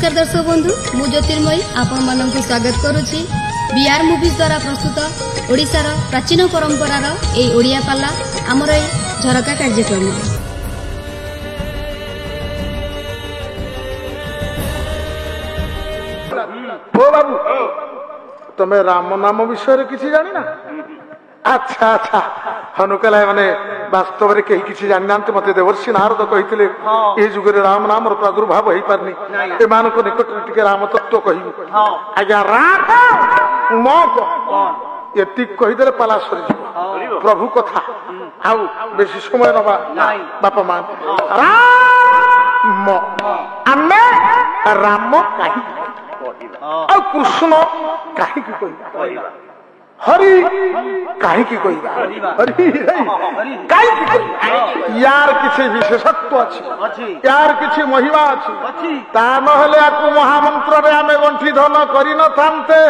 नमस्कार दर्शक बंधु मु ज्योतिर्मयी आपण मानक स्वागत करुच्ची बीआर मूवीज द्वारा प्रस्तुत ओडिशार प्राचीन परंपरार ए ओडिया पाला आमर ए झरका कार्यक्रम। ओ बाबू तुम्हें राम नाम विषय किसी जानी ना? अच्छा अच्छा हनुकला माने वास्तव में कहीं किसी जानी ना मत देवर्षि नारद कही ये जुगे राम नाम प्रादुर्भाव हो पारनी एमान को निकट टिके राम तत्व कही आज्ञा राम ये कहीदे पाला सरी प्रभु कथा आउ बेसी समय नवा बापा मान राम आमे राम कहीं आ कृष्ण कहीं हरि कहीं हरि कहीं यार किसी विशेषत्व अच्छी यार किसी महिमा अच्छी ता नहले आकु महामंत्र रे आमे गंठी धन करि न थांते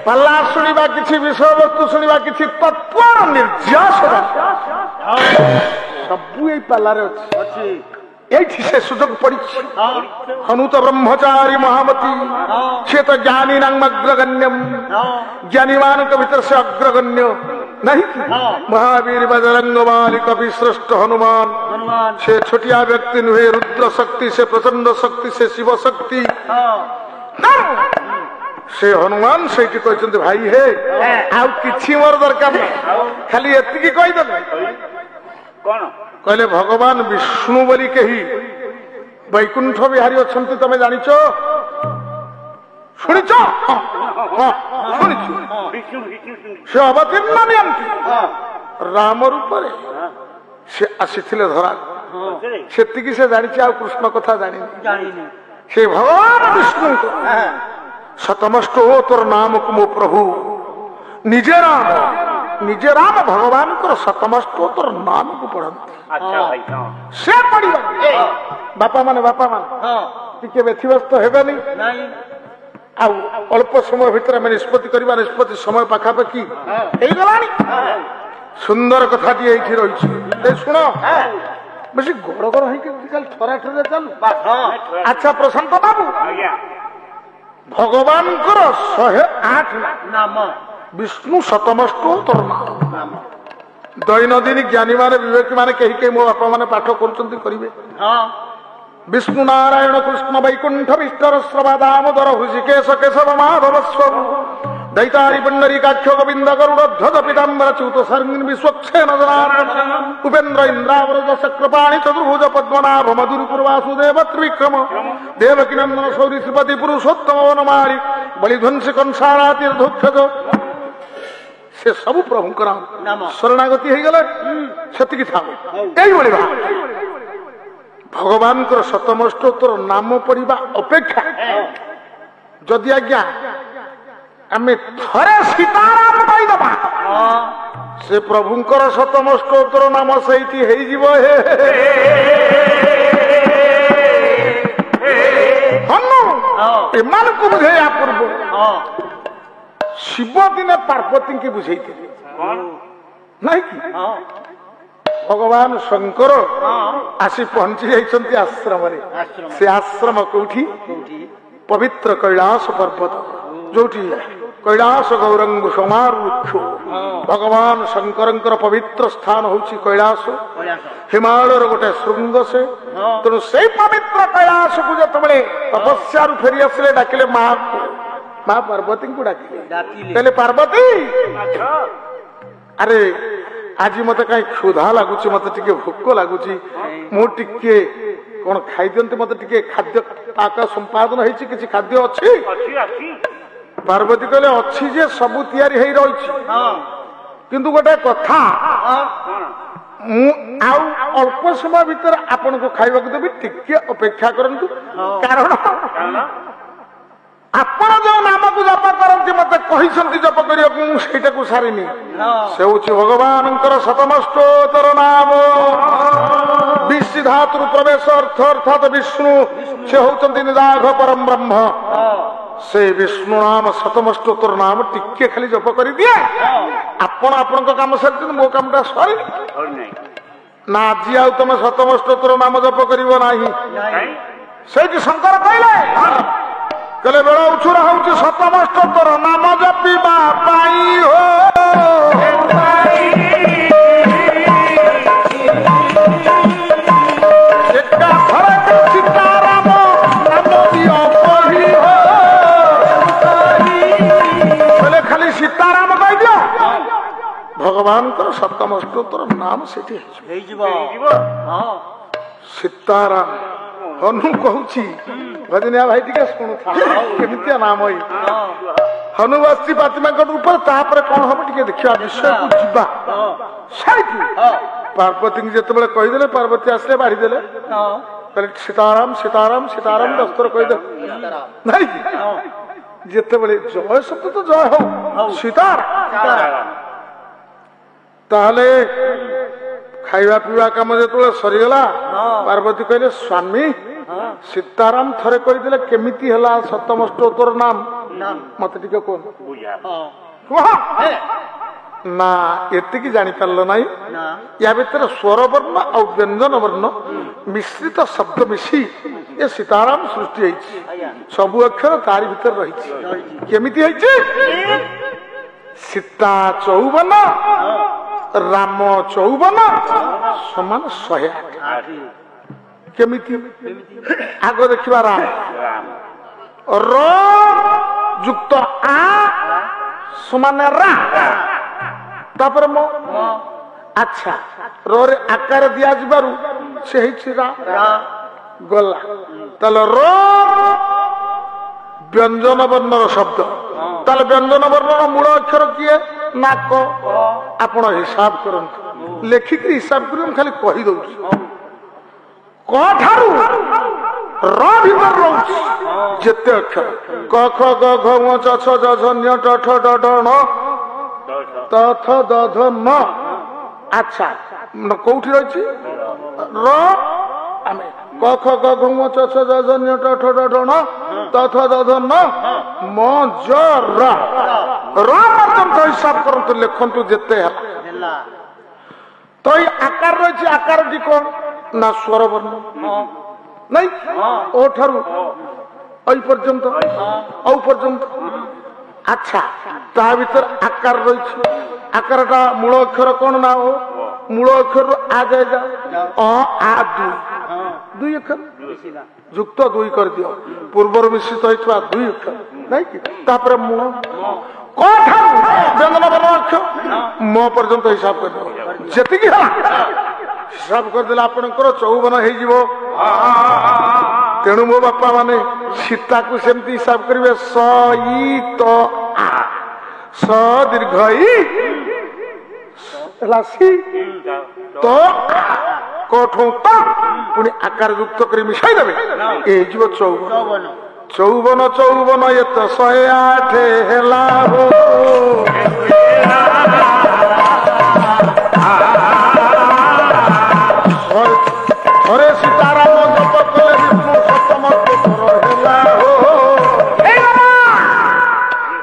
पल्ला सुनिबा किसी विषय वस्तु सुनिबा किसी तत्व निर्यास सब यही पल्ला रे अच्छी यही से सुजोग पड़ी हनु तो ब्रह्मचारी महामती से तो ज्ञानी अग्रगण्यम ज्ञानी मान के भीतर से अग्रगण्य नहीं महावीर बजरंग बाली कवि श्रेष्ठ हनुमान से छोटिया व्यक्ति नुहे रुद्र शक्ति से प्रचंड शक्ति से शिव शक्ति से हनुमान से कहते भाई हे आउ किछि मोर दरकार खाली एतिकी कहि देबे कोन कहले भगवान विष्णु बोली कही वैकुंठ बिहारी अच्छा तुम जानिच शुणिच से अवतीर्ण राम रूप से आसीथिले धरा सेतिकी से जानिच आ कृष्ण कथा जानी से भगवान विष्णु सतमस्त हो तोर नाम को मो प्रभु निजे राम भगवान को सतमस्त तोर नाम को पढ़ती से पढ़िबा बापा मान टिके व्यथिव्यस्त हेबेनी आ अल्प समय भीतर में निष्पत्ति करबा निष्पत्ति समय पाखापाखि हे गलानी सुंदर कथा दी एठी रही सुन बेसी गड़ गड़ है चल थरा थरा चल अच्छा प्रशांत बाबू भगवान को 108 नाम विष्णु सतमस्त तोर नाम दैनंदिन ज्ञानी माने विवेक माने कहीं मो बापा माने पाठ करेंगे विष्णु नारायण कृष्ण वैकुंठ विष्टर श्रवा दामोदर हृषिकेश केशव माधव स्व दैतारी पंडरी काक्ष गोविंद गरुड़ ध्वज पीतांबर च्युत सर्गिन विश्वक्षेन उपेन्द्र इंद्रावरज चक्रपाणि चतुर्भुज पद्मनाभ मधुरपुर वासुदेव त्रिविक्रम देवकी नंदन शौरी श्रीपति पुरुषोत्तम वनमाली बलिध्वंसी कंसारातीर्धोक्षज से सब प्रभु शरणागति हो गले से भगवान को सतमस्त तोर नाम पढ़ा अपेक्षा जदि आज्ञा आम थरे सीताराम कहीदबा से प्रभुंकर सतमस्त तोर नाम से हनु को बुझे पूर्व शिव दिने पार्वती की बुझे नहीं कि भगवान शंकर आसी पहुंची जाइछन्ति आश्रम से आश्रम कौठी पवित्र कैलाश पर्वत जोठी कैलाश गौरंग समारुक्ष भगवान शंकर पवित्र स्थान होची कैलाश हिमालय गोटे श्रृंग से तेणु से पवित्र कैलाश को जतबे तपस्या फेरी आसले डाकिले माँ पार्वती को डाकिले पार्वती अरे आज मत कहीं क्षुधा लगुच मत टिके भोक लगुच मुझे कौन खाई दिंते मत टिके खाद्य पाक संपादन होती किसी खाद्य अच्छी पार्वती कहले अच्छी जे सबू तैयारी हो रही किंतु गोटे कथा अल्प समय भीतर आपण को खाइबा को देबी टिके अपेक्षा करंतु कारण आपण जो नाम को जप करती मत कही जप कर सारिनी से भगवान सतमस्तोतर नाम विश्व धातु प्रवेश अर्थ अर्थात विष्णु से होती निदाघ परम ब्रह्म से विष्णु नाम सतमस्तोतर नाम टिके खाली जप कर दिए आपण काम सारी मो कामटा सरी ନା ଆଜି ଆଉ ତମେ ଶତମଷ୍ଟୋତ୍ତର ନାମ ଜପ କରିବ ନାହିଁ। ସେଇଠି ଶଙ୍କର କହିଲେ ବେଳ ଉଛୁରା ହଉଛି ଶତମଷ୍ଟୋତ୍ତର ନାମ ଜପିବା ପାଇଁ ହୋ ଏକା ଘରେ ସୀତାରାମ ନାମ ଦିଅ ପଢି ହୋ ବୋଲେ ଖାଲି ସୀତାରାମ କହିଦିଅ ଭଗବାନଙ୍କର ଶତମଷ୍ଟୋତ୍ତର ନାମ ସେଠି ହେଇଯିବ। ସୀତାରାମ ହନୁ କହୁଛି ଭଜନିଆ ଭାଇ ଟିକେ ଶୁଣୁଥା କେମିତିଆ ନାମ ଏଇ ହନୁ ବସିଛି ପାତିମାଙ୍କଟ ଉପରେ ତାପରେ କଣ ହବ ଟିକେ ଦେଖିବା ବିଷୟକୁ ଯିବା। ସେଇଠି ପାର୍ବତୀଙ୍କୁ ଯେତେବେଳେ କହିଦେଲେ ପାର୍ବତୀ ଆସିଲେ ବାଢିଦେଲେ କହିଲେ ସୀତାରାମ ସୀତାରାମ ସୀତାରାମ ଦସ୍ତର କହିଦେଲେ ନାଇଁ ଯେତେବେଳେ ଜୟ ଶବ୍ଦ ତ ଜୟ ହଉ ସୀତାରାମ ତାହେଲେ ଖାଇବା ପିଇବା କାମ ଯେତେବେଳେ ସରିଗଲା ପାର୍ବତୀ କହିଲେ ସ୍ୱାମୀ ସୀତାରାମ ଥରେ କହିଦେଲେ କେମିତି ହେଲା ଶତମଷ୍ଟୋତ୍ତର ନାମ ମତେ ଟିକେ କୁହ ନା ଏତିକି ଜାଣିପାରିଲ ନାହିଁ। ୟା ଭିତରେ ସ୍ୱର ବର୍ଣ୍ଣ ଆଉ ବ୍ୟଞ୍ଜନ ବର୍ଣ୍ଣ ମିଶ୍ରିତ ଶବ୍ଦ ମିଶି ଏ ସୀତାରାମ ସୃଷ୍ଟି ହେଇଛି। ସବୁ ଅକ୍ଷର ତାରି ଭିତରେ ରହିଛି। କେମିତି ହେଇଛି? ସୀତା 54 ରାମ 54 ସମାନ 108। କେମିତି? ଆଗ ଦେଖିବା ରାମ ର ଯୁକ୍ତ ଆ ସମାନ ରା ତାପରେ ମୋ ଆଚ୍ଛା ରେ ଆକାର ଦିଆଯିବାରୁ ସେ ହେଇଛି ରା ଗଲା। ତାହେଲେ ର ବ୍ୟଞ୍ଜନ ବର୍ଣ୍ଣର ଶବ୍ଦ। ତାହେଲେ ବ୍ୟଞ୍ଜନ ବର୍ଣ୍ଣର ମୂଳ ଅକ୍ଷର କିଏ? ନାକ। ଆପଣ ହିସାବ କରନ୍ତୁ ଲେଖିକି ହିସାବ କରି ମୁଁ ଖାଲି କହିଦଉଛି କ ଠାରୁ ର ଭିତରେ ରହୁଛି ଯେତେ ଅକ୍ଷର କ ଖ ଗ ଘ ङ ଚ ଛ ଜ ଝ ଞ ଟ ଠ ଡ ଢ ଣ ତ ଥ ଦ ଧ ନ। ଆଚ୍ଛା କୋଉଠି ରହିଛି ର? ଆମେ କ ଖ ଗ ଘ ङ ଚ ଛ ଜ ଝ ଞ ଟ ଠ ଡ ଢ ଣ ତ ଥ ଦ ଧ ନ ମ ଜ ର ପର୍ଯ୍ୟନ୍ତ ହିସାବ କରନ୍ତୁ ଲେଖନ୍ତୁ ଯେତେ ହେଲା। ତ ଏଇ ଆକାର ରହିଛି ଆକାରଟି କଣ ନା ସ୍ୱର ବର୍ଣ୍ଣ ନାଇଁ ଓ ଠାରୁ ଐ ପର୍ଯ୍ୟନ୍ତ ଔ ପର୍ଯ୍ୟନ୍ତ। ଆଚ୍ଛା ତା ଭିତରେ ଆକାର ରହିଛି ଆକାରଟା ମୂଳ ଅକ୍ଷର କଣ ନା ଓ ମୂଳ ଅକ୍ଷରରୁ ଆ ଯାଏ ଯା ଅ ଆ ଦୁଇ ଅକ୍ଷର ଯୁକ୍ତ 2 କରିଦିଅ ପୂର୍ବରୁ ମିଶ୍ରିତ ହେଇଥିବା 2 ଅକ୍ଷର ନାଇଁ କି? ତାପରେ ମୂଳ କ ଠାରୁ ବ୍ୟଞ୍ଜନ ବର୍ଣ୍ଣ ଅକ୍ଷର ମ ପର୍ଯ୍ୟନ୍ତ ହିସାବ କରିଦିଅ ଯେତିକି ହେଲା ହିସାବ କରିଦେଲେ ଆପଣଙ୍କର 54 ହେଇଯିବ। ତେଣୁ ମୋ ବାପା ମାନେ ସୀତାକୁ ସେମିତି ହିସାବ କରିବେ ସ ଇ ତ ଆ ସ ଦୀର୍ଘ ଇ ରାଶି ତ କଠୁ ତ ପୁଣି ଆକାର ଯୁକ୍ତ କରି ମିଶାଇ ଦେବେ ଏ ହେଇଯିବ 54। 54 ଏ ତ 108 ହେଲା ହୋ। ଥରେ ସୀତାରାମ ଜପ କଲେ ବିଷ୍ଣୁ ଶତମଷ୍ଟୋତ୍ତର ହେଲା ହୋ।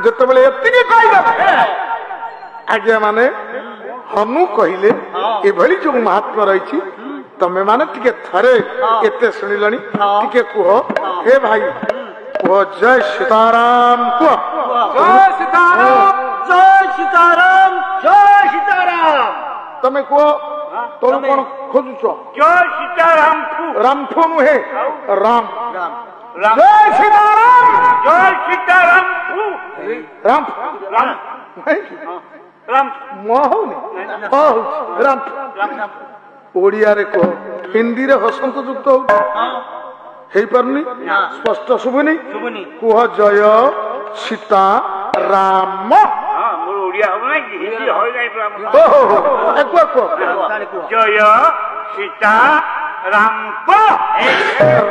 ଯେତେବେଳେ ଏତିକି କହିଦେବେ ଆଜ୍ଞା ମାନେ ହନୁ କହିଲେ ଏଭଳି ଯୋଉ ମହାତ୍ମା ରହିଛି ତମେ ମାନେ ଟିକେ ଥରେ ଏତେ ଶୁଣିଲଣି ଟିକେ କୁହ ହେ ଭାଇ କୁହ ଜୟ ସୀତାରାମ କୁହ ଜୟ ସୀତାରାମ ଜୟ ସୀତାରାମ ଜୟ ସୀତାରାମ। ତମେ କୁହ ତମେ କଣ ଖୋଜୁଛ? ଜୟ ସୀତାରାମ ରାମଠୁ ନୁହେଁ ରାମ ଜୟ ସୀତାରାମ ଜୟ ସୀତାରାମ ରାମ ରାମ ରାମ ହଉନି ରାମ। ଓଡିଆରେ କୁହ ହିନ୍ଦୀରେ ହସନ୍ତ ଯୁକ୍ତ ହଉଛି ହେଇପାରୁନି ସ୍ପଷ୍ଟ ଶୁଭୁନି କୁହ ଜୟ ସୀତା ରାମ। ଜୟ ସୀତା ରାମ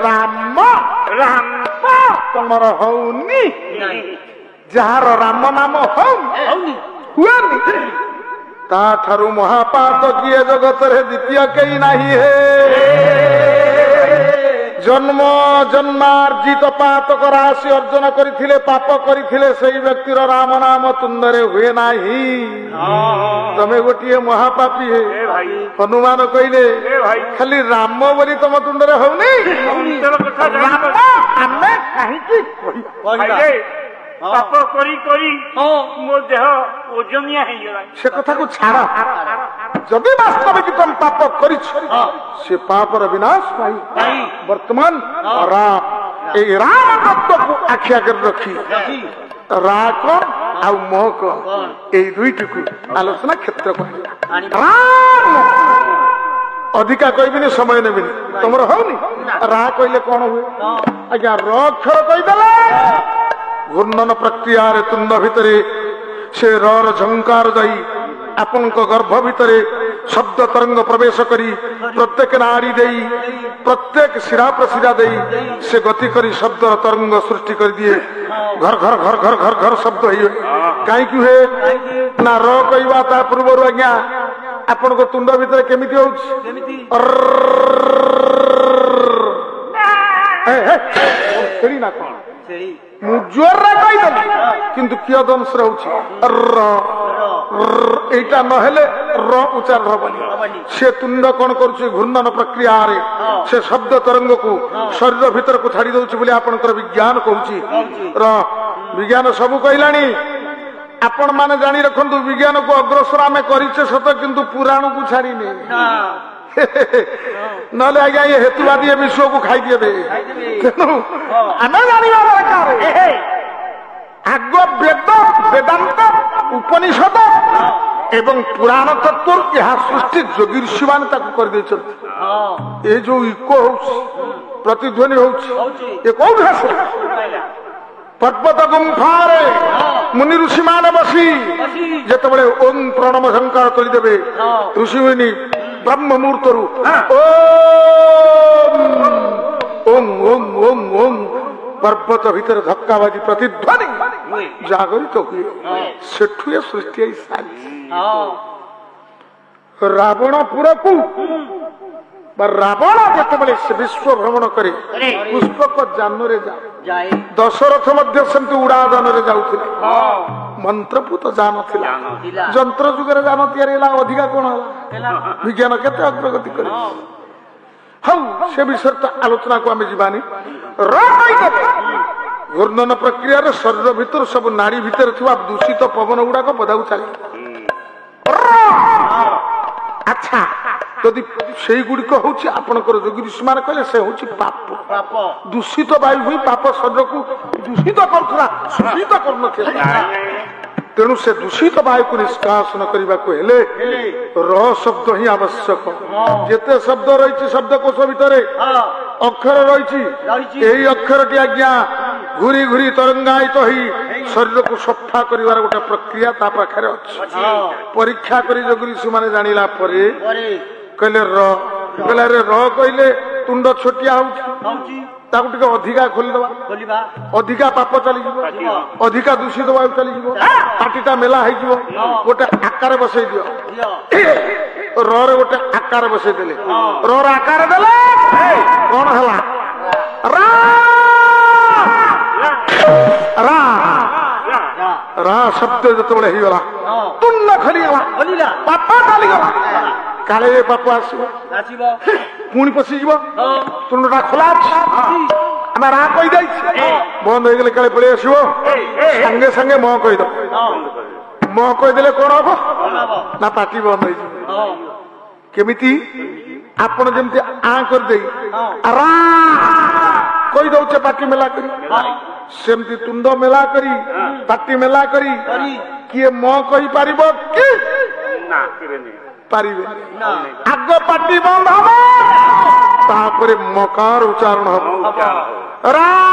ରାମ ରାମ ତମର ହଉନି ଯାହାର ରାମ ନାମ ହଉନି ହୁଏନି ତା ଠାରୁ ମହାପାତ କିଏ ଜଗତରେ ଦ୍ୱିତୀୟ କେହି ନାହିଁ ହେ জন্ম জন্মার্জিত পাতক রাশি অর্জন করিଥିଲେ পাপ করিଥିଲେ সেই ব্যক্তির রাম নাম তুଣ୍ଡରେ ହୁଏ ନାହିଁ। ତମେ ଗୋଟିଏ ମହାପାପୀ ହେ। ହନୁମାନ କହିଲେ ଖାଲି ରାମ ବୋଲି ତମ ତୁଣ୍ଡରେ ହଉନି, ଆମେ କାହିଁକି ପାପ କରି କରି ମୋ ଦେହ ଓଜନିଆ ହେଇଗଲା। ସେ କଥାକୁ ଛାଡ। ଯଦି ବାସ୍ତବିକ ତମେ ପାପ କରିଛ ସେ ପାପର ବିନାଶ ପାଇଁ ବର୍ତ୍ତମାନ ରାମ, ଏଇ ରାମ ତତ୍ତ୍ୱକୁ ଆଖି ଆଗରେ ରଖି ରା କଣ ଆଉ ମୋ କଣ ଏଇ ଦୁଇଟିକୁ ଆଲୋଚନା କ୍ଷେତ୍ରକୁ ଆଣିବା। ରାମ ଅଧିକା କହିବିନି, ସମୟ ନେବିନି। ତମର ହଉନି? ରା କହିଲେ କଣ ହୁଏ ଆଜ୍ଞା? ର ଅକ୍ଷର କହିଦେଲେ ଘୂର୍ଣ୍ଣନ ପ୍ରକ୍ରିୟାରେ ତୁଣ୍ଡ ଭିତରେ ସେ ରର ଝଙ୍କାର ଯାଇ ଆପଣଙ୍କ ଗର୍ଭ ଭିତରେ ଶବ୍ଦ ତରଙ୍ଗ ପ୍ରବେଶ କରି ପ୍ରତ୍ୟେକ ନାଡି ଦେଇ ପ୍ରତ୍ୟେକ ଶିରା ପ୍ରଶିରା ଦେଇ ସେ ଗତି କରି ଶବ୍ଦର ତରଙ୍ଗ ସୃଷ୍ଟି କରିଦିଏ। ଘର ଘର ଘର ଘର ଘର ଘର ଶବ୍ଦ ହେଇ କାହିଁକି ହୁଏ ନା ର କହିବା ତା ପୂର୍ବରୁ ଆଜ୍ଞା ଆପଣଙ୍କ ତୁଣ୍ଡ ଭିତରେ କେମିତି ହଉଛି? ନା କଣ ମୁଁ ଜୋରରେ କହିଦେଲି କିନ୍ତୁ କିଏ ଦଂଶରେ ହଉଛି এইটা নহলে র উচ্চারণ হবনি। সে তুণ্ড কোণ করছে ঘূর্ণন প্রক্রিয়ারে সে শব্দ তরঙ্গকু শরীর ভিতরকু ছাড়ি দଉଛି বলে আপনার বিজ্ঞান কହୁଛି। র বিজ্ঞান সবু কহিলানি। আপন মানে জানি রাখন্তু বিজ্ঞানকু অগ্রসর আমি করিছে সত কিন্তু পুরাণকু ছাড়িনি। নহলে আজ্ঞা এ হেতুবাদী এ বিশ্বকু খাইদেবে। তেণু আমি জানিবা দরকার আগ বেদ বেদান্ত উপনিষদ এবং পুরাণ তত্ত্ব ଏହା ସୃଷ୍ଟି ଯୋଗୀ ଋଷିମାନେ ତାକୁ କରିଦେଇଛନ୍ତି। ଏ ଯୋଉ ଇକୋ ହଉଛି ପ୍ରତିଧ୍ୱନି ହଉଛି ଏ କୋଉଠି ଆସିଲା? ପର୍ବତ ଗୁମ୍ଫାରେ ମୁନି ଋଷିମାନେ ବସି ଯେତେବେଳେ ଓಂ ପ୍ରଣବ ଝଙ୍କାର ତୋଳିଦେବେ ଋଷିମୁନି ବ୍ରହ୍ମ ମୁହୂର୍ତ୍ତରୁ ଓಂ ଓಂ ଓಂ ଓಂ ପର୍ବତ ଭିତରେ ଧକ୍କା ବାଜି ପ୍ରତିଧ୍ୱନି ଜାଗରିତ ହୁଏ। ସେଠୁ ଏ ସୃଷ୍ଟି ହେଇ ସାରିଛି। ରାବଣପୁରକୁ ବା ରାବଣ ଯେତେବେଳେ ସେ ବିଶ୍ୱ ଭ୍ରମଣ କରେ ପୁଷ୍ପକ ଯାନରେ ଯାଏ। ଦଶରଥ ମଧ୍ୟ ସେମିତି ଉଡାଯାନରେ ଯାଉଥିଲେ। ମନ୍ତ୍ରପୁତ ଯାନ ଥିଲା। ଯନ୍ତ୍ର ଯୁଗରେ ଯାନ ତିଆରି ହେଲା। ଅଧିକା କଣ ହେଲା? ବିଜ୍ଞାନ କେତେ ଅଗ୍ରଗତି କରିଛି। ହଉ ସେ ବିଷୟରେ ତ ଆଲୋଚନାକୁ ଆମେ ଯିବାନି। ଘୂର୍ଣ୍ଣନ ପ୍ରକ୍ରିୟାରେ ଶରୀର ଭିତରୁ ସବୁ ନାଡି ଭିତରେ ଥିବା ଦୂଷିତ ପବନ ଗୁଡାକ ପଦାକୁ ଚାଲିବ। ଆଚ୍ଛା ଯଦି ସେଇଗୁଡିକ ହଉଛି ଆପଣଙ୍କର ଯୋଗୀ ଋଷିମାନେ କହିଲେ ସେ ହଉଛି ପାପ। ଦୂଷିତ ବାୟୁ ହିଁ ପାପ ଶରୀରକୁ ଦୂଷିତ କରୁଥିଲା, ଶୋଷିତ କରୁନଥିଲା। ତେଣୁ ସେ ଦୂଷିତ ବାୟୁକୁ ନିଷ୍କାସନ କରିବାକୁ ହେଲେ ର ଶବ୍ଦ ହିଁ ଆବଶ୍ୟକ। ଯେତେ ଶବ୍ଦ ରହିଛି ଶବ୍ଦକୋଷ ଭିତରେ ଅକ୍ଷର ରହିଛି। ଏହି ଅକ୍ଷରଟି ଆଜ୍ଞା ଘୁରି ଘୁରି ତରଙ୍ଗାୟିତ ହେଇ ଶରୀରକୁ ସଫା କରିବାର ଗୋଟେ ପ୍ରକ୍ରିୟା ତା ପାଖରେ ଅଛି। ପରୀକ୍ଷା କରି ଯୋଗୀ ଋଷିମାନେ ଜାଣିଲା ପରେ କହିଲେ ର କହିଲେ ଆରେ ର କହିଲେ ତୁଣ୍ଡ ଛୋଟିଆ ହଉଛି ତାକୁ ଟିକେ ଅଧିକା ଖୋଲିଦବା। ଅଧିକା ପାପ ଚାଲିଯିବ, ଅଧିକା ଦୂଷିତ ବାୟୁ ଚାଲିଯିବ, ପାଟିଟା ମେଲା ହେଇଯିବ। ଗୋଟେ ଆକାର ବସେଇ ଦିଅ। ରରେ ଗୋଟେ ଆକାର ବସେଇ ଦେଲେ ର ଆକାର ଦେଲେ କଣ ହେଲା? ରା ଶବ୍ଦ ଯେତେବେଳେ ହେଇଗଲା ତୁଣ୍ଡ ଖୋଲିଗଲା, ପାପ ଚାଲିଗଲା। କାଳେ ପାପ ଆସିବ ପୁଣି ପଶିଯିବ। ତୁଣ୍ଡଟା ଖୋଲା ଅଛି, ଆମେ ରା କହିଯାଇଛି। ବନ୍ଦ ହେଇଗଲେ କାଳେ ପଳେଇ ଆସିବ। ସାଙ୍ଗେ ସାଙ୍ଗେ ମ କହିଦବ। ମ କହିଦେଲେ କଣ ହବ ନା ପାଟି ବନ୍ଦ ହେଇଯିବ। କେମିତି? ଆପଣ ଯେମିତି ଆ କରିଦେଇ ରା କହିଦଉଛେ ପାଟି ମେଲା କରି, ସେମିତି ତୁଣ୍ଡ ମେଲା କରି ପାଟି ମେଲା କରି କିଏ ମ କହିପାରିବ କି? ପାରିବେ। ଆଗ ପାଟି ବନ୍ଦ ହବ, ତାପରେ ମକାର ଉଚ୍ଚାରଣ ହବ। ରାମ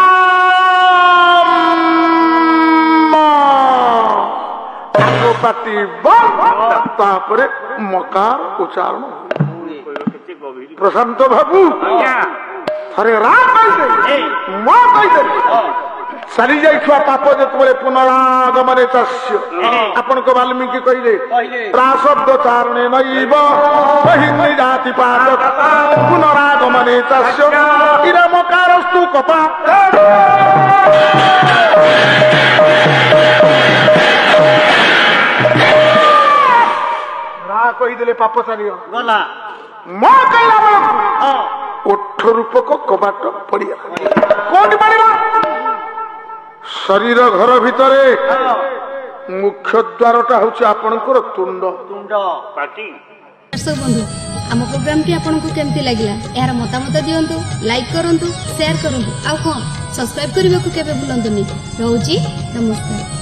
ଆଗ ପାଟି ବନ୍ଦ, ତାପରେ ମକାର ଉଚ୍ଚାରଣ ହବ। ପ୍ରଶାନ୍ତ ବାବୁ ଥରେ ରା କହିଦେଲି ମ କହିଦେଲି सारी जाइछुआ पाप जेतबेले पुनरागमने तस्य आपण को वाल्मीकि कहिले प्राशब्द चारणे नैव बहिर्नि जाति पाप पुनरागमने तस्य इरमकारस्तु कपा रा कहिदेले पाप सारियो गला म कहला बेलकु ओठ रूपक कबाट पड़िया कोन पड़िला शरीर घर भितरे मुख्य द्वारटा हूँ आपणकर तुंड तुंड पाटी दर्शक बंधु आम प्रोग्राम टी आपको केमती लगिला यार मतामत दियंतु लाइक करंतु शेयर करंतु आ कौन सब्सक्राइब करने को केबे भूलंतुनी रहउची नमस्कार।